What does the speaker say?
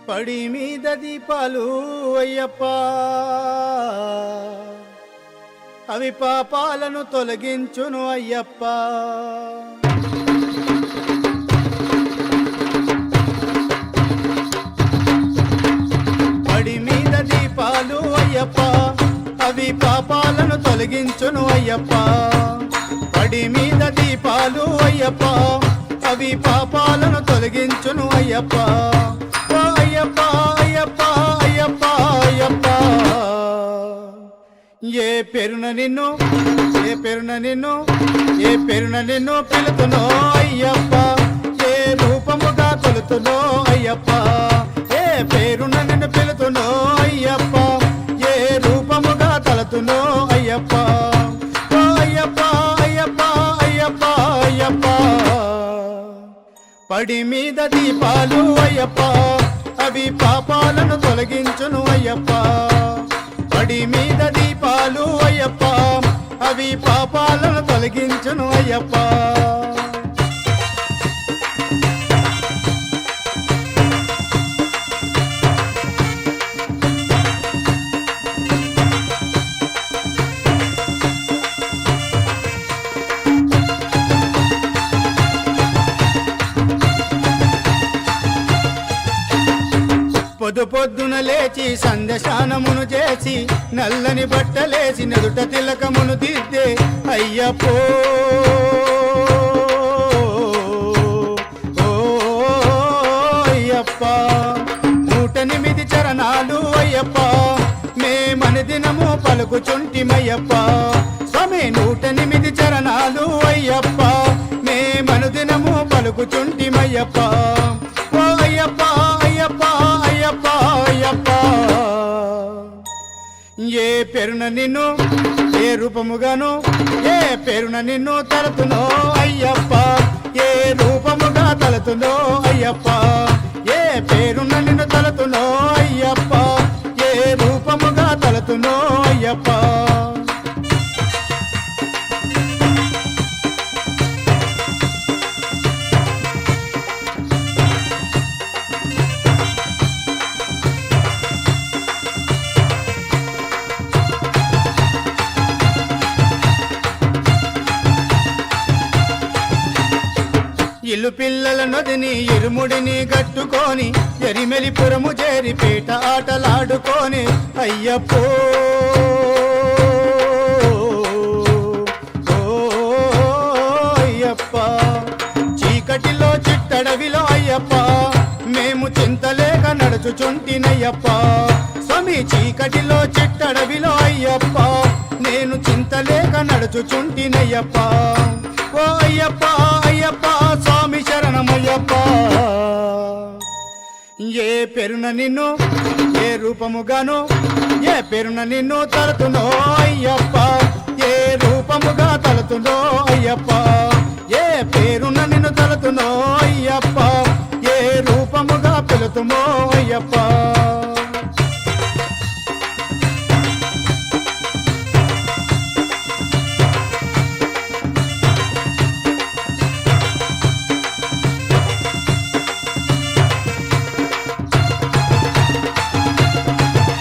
పడి మీద దీపాలు అయ్యప్ప, అవి పాపాలను తొలగించును అయ్యప్ప. పడి మీద దీపాలు అయ్యప్ప, అవి పాపాలను తొలగించును అయ్యప్ప. పడి మీద దీపాలు అయ్యప్ప, అవి పాపాలను తొలగించును అయ్యప్ప. అయ్యప్ప అయ్యప్ప అయ్యప్ప అయ్యప్ప. ఏ పేరున నిన్ను ఏ పేరున నిన్ను ఏ పేరున నిన్ను పిలుతునో అయ్యప్ప, ఏ రూపముగా కొలుతునో అయ్యప్ప. ఏ పేరున నిన్ను పిలుతునో అయ్యప్ప, ఏ రూపముగా తలతునో అయ్యప్ప. అయ్యప్ప అయ్యప్ప అయ్యప్ప అయ్యప్ప. పడి మీద దీపాలు అయ్యప్ప, అవి పాపాలను తొలగించును అయ్యప్ప. పడి మీద దీపాలు అయ్యప్ప, అవి పాపాలను తొలగించును అయ్యప్ప. పొద్దు పొద్దున లేచి సంధ్యస్నానమును చేసి నల్లని బట్టలేసి నెదుట తిలకమును దిద్దే అయ్యప్పో. ఓ అయ్యప్ప, 108 చరణాలు అయ్యప్ప, మేమని దినము పలుకుచుంటిమయ్యప్ప. స్వామి 108 చరణాలు అయ్యప్ప, మేమను దినము పలుకుచుంటిమయ్యప్ప. ఓ అయ్యప్ప అయ్యప్ప అయ్యప్ప అయ్యప్ప. ఏ పేరున నిన్ను ఏ రూపముగాను ఏ పేరున నిన్ను తలతునో అయ్యప్ప, ఏ రూపముగా తలతునో అయ్యప్ప. ఏ పేరున నిన్ను తలతునో అయ్యప్ప, ఏ రూపముగా తలతునో అయ్యప్ప. ఇల్లు పిల్లల నొదిని ఇరుముడిని కట్టుకొని ఎరిమెలిపురము చేరి పేట ఆటలాడుకొని అయ్యప్పో. ఓ అయ్యప్ప, చీకటిలో చిట్టడవిలో అయ్యప్ప, మేము చింతలేక నడుచుచుంటినయ్యప్ప. స్వామి చీకటిలో చిట్టడవిలో అయ్యప్ప, నేను చింతలేక నడుచుచుంటినయ్యప్ప. ఓ అయ్యప్ప అయ్యప్ప స్వామి శరణమయ్యప్ప. ఏ పేరున నిన్ను ఏ రూపముగాను ఏ పేరున నిన్ను తలతునో అయ్యప్ప, ఏ రూపముగా తలతునో అయ్యప్ప. ఏ పేరున నిన్ను తలతునో అయ్యప్ప, ఏ రూపముగా పిలుతుమో అయ్యప్ప.